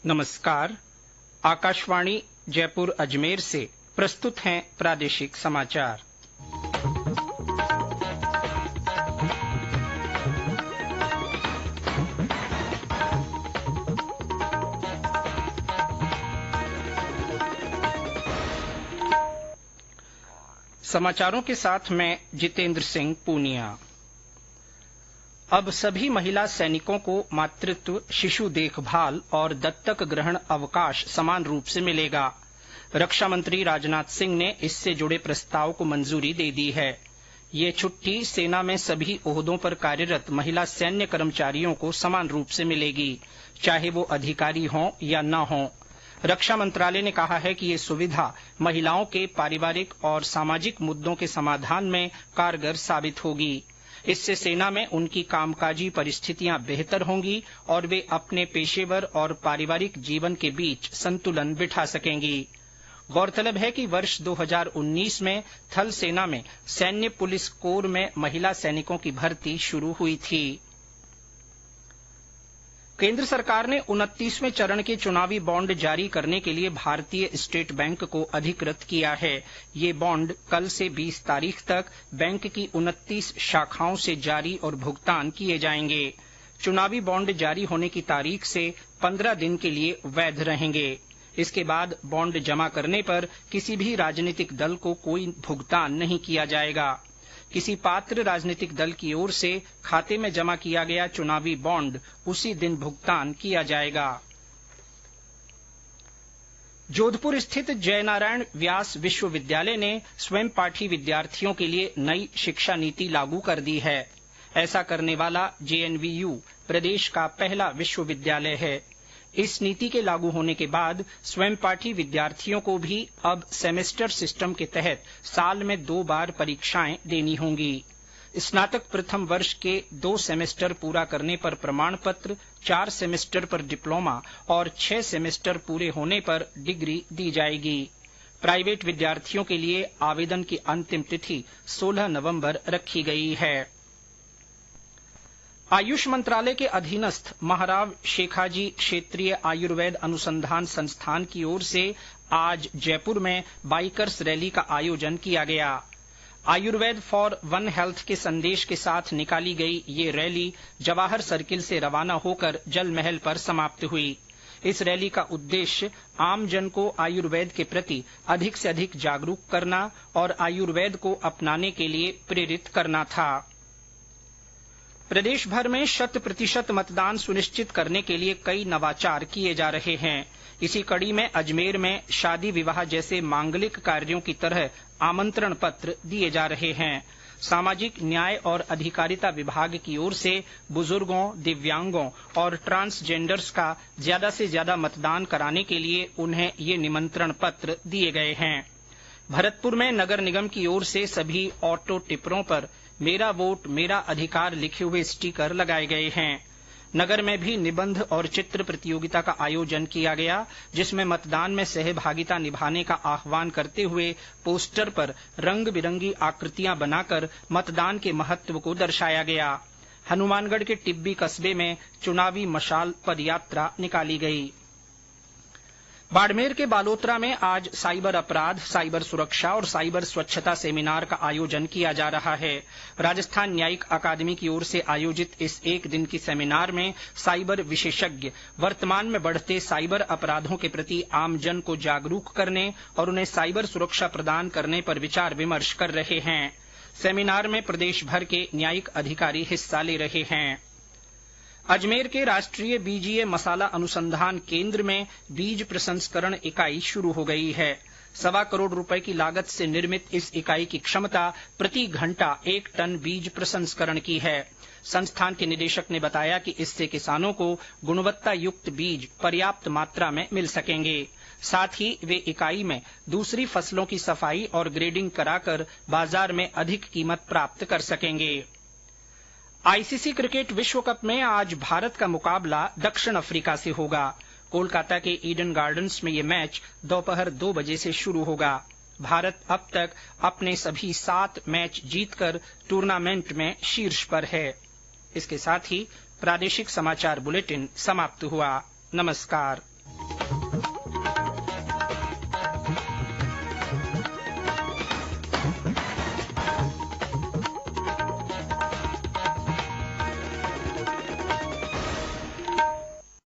नमस्कार। आकाशवाणी जयपुर अजमेर से प्रस्तुत हैं प्रादेशिक समाचार। समाचारों के साथ मैं जितेंद्र सिंह पूनिया। अब सभी महिला सैनिकों को मातृत्व, शिशु देखभाल और दत्तक ग्रहण अवकाश समान रूप से मिलेगा। रक्षा मंत्री राजनाथ सिंह ने इससे जुड़े प्रस्ताव को मंजूरी दे दी है। ये छुट्टी सेना में सभी ओहदों पर कार्यरत महिला सैन्य कर्मचारियों को समान रूप से मिलेगी, चाहे वो अधिकारी हों या न हों। रक्षा मंत्रालय ने कहा है कि ये सुविधा महिलाओं के पारिवारिक और सामाजिक मुद्दों के समाधान में कारगर साबित होगी। इससे सेना में उनकी कामकाजी परिस्थितियां बेहतर होंगी और वे अपने पेशेवर और पारिवारिक जीवन के बीच संतुलन बिठा सकेंगी। गौरतलब है कि वर्ष 2019 में थल सेना में सैन्य पुलिस कोर में महिला सैनिकों की भर्ती शुरू हुई थी। केंद्र सरकार ने 29वें चरण के चुनावी बॉन्ड जारी करने के लिए भारतीय स्टेट बैंक को अधिकृत किया है। ये बॉन्ड कल से 20 तारीख तक बैंक की 29 शाखाओं से जारी और भुगतान किए जाएंगे। चुनावी बॉन्ड जारी होने की तारीख से 15 दिन के लिए वैध रहेंगे। इसके बाद बॉन्ड जमा करने पर किसी भी राजनीतिक दल को कोई भुगतान नहीं किया जाएगा। किसी पात्र राजनीतिक दल की ओर से खाते में जमा किया गया चुनावी बॉन्ड उसी दिन भुगतान किया जाएगा। जोधपुर स्थित जयनारायण व्यास विश्वविद्यालय ने स्वयं पाठी विद्यार्थियों के लिए नई शिक्षा नीति लागू कर दी है। ऐसा करने वाला जेएनवीयू प्रदेश का पहला विश्वविद्यालय है। इस नीति के लागू होने के बाद स्वयं पाठी विद्यार्थियों को भी अब सेमेस्टर सिस्टम के तहत साल में 2 बार परीक्षाएं देनी होंगी। स्नातक प्रथम वर्ष के 2 सेमेस्टर पूरा करने पर प्रमाण पत्र, 4 सेमेस्टर पर डिप्लोमा और 6 सेमेस्टर पूरे होने पर डिग्री दी जाएगी। प्राइवेट विद्यार्थियों के लिए आवेदन की अंतिम तिथि 16 नवंबर रखी गई है। आयुष मंत्रालय के अधीनस्थ महाराव शेखाजी क्षेत्रीय आयुर्वेद अनुसंधान संस्थान की ओर से आज जयपुर में बाइकर्स रैली का आयोजन किया गया। आयुर्वेद फॉर वन हेल्थ के संदेश के साथ निकाली गई ये रैली जवाहर सर्किल से रवाना होकर जल महल पर समाप्त हुई। इस रैली का उद्देश्य आमजन को आयुर्वेद के प्रति अधिक से अधिक जागरूक करना और आयुर्वेद को अपनाने के लिए प्रेरित करना था। प्रदेश भर में 100% मतदान सुनिश्चित करने के लिए कई नवाचार किए जा रहे हैं। इसी कड़ी में अजमेर में शादी विवाह जैसे मांगलिक कार्यों की तरह आमंत्रण पत्र दिए जा रहे हैं। सामाजिक न्याय और अधिकारिता विभाग की ओर से बुजुर्गों, दिव्यांगों और ट्रांसजेंडर्स का ज्यादा से ज्यादा मतदान कराने के लिए उन्हें ये निमंत्रण पत्र दिए गए हैं। भरतपुर में नगर निगम की ओर से सभी ऑटो टिपरों पर मेरा वोट मेरा अधिकार लिखे हुए स्टीकर लगाए गए हैं। नगर में भी निबंध और चित्र प्रतियोगिता का आयोजन किया गया, जिसमें मतदान में सहभागिता निभाने का आह्वान करते हुए पोस्टर पर रंग बिरंगी आकृतियां बनाकर मतदान के महत्व को दर्शाया गया। हनुमानगढ़ के टिब्बी कस्बे में चुनावी मशाल पदयात्रा निकाली गई। बाड़मेर के बालोतरा में आज साइबर अपराध, साइबर सुरक्षा और साइबर स्वच्छता सेमिनार का आयोजन किया जा रहा है। राजस्थान न्यायिक अकादमी की ओर से आयोजित इस एक दिन की सेमिनार में साइबर विशेषज्ञ वर्तमान में बढ़ते साइबर अपराधों के प्रति आमजन को जागरूक करने और उन्हें साइबर सुरक्षा प्रदान करने पर विचार विमर्श कर रहे हैं। सेमिनार में प्रदेश भर के न्यायिक अधिकारी हिस्सा ले रहे हैं। अजमेर के राष्ट्रीय बीजीय मसाला अनुसंधान केंद्र में बीज प्रसंस्करण इकाई शुरू हो गई है। 1.25 करोड़ रुपए की लागत से निर्मित इस इकाई की क्षमता प्रति घंटा 1 टन बीज प्रसंस्करण की है। संस्थान के निदेशक ने बताया कि इससे किसानों को गुणवत्ता युक्त बीज पर्याप्त मात्रा में मिल सकेंगे। साथ ही वे इकाई में दूसरी फसलों की सफाई और ग्रेडिंग कराकर बाजार में अधिक कीमत प्राप्त कर सकेंगे। आईसीसी क्रिकेट विश्व कप में आज भारत का मुकाबला दक्षिण अफ्रीका से होगा। कोलकाता के ईडन गार्डन्स में ये मैच दोपहर 2 बजे से शुरू होगा। भारत अब तक अपने सभी 7 मैच जीतकर टूर्नामेंट में शीर्ष पर है। इसके साथ ही प्रादेशिक समाचार बुलेटिन समाप्त हुआ। नमस्कार।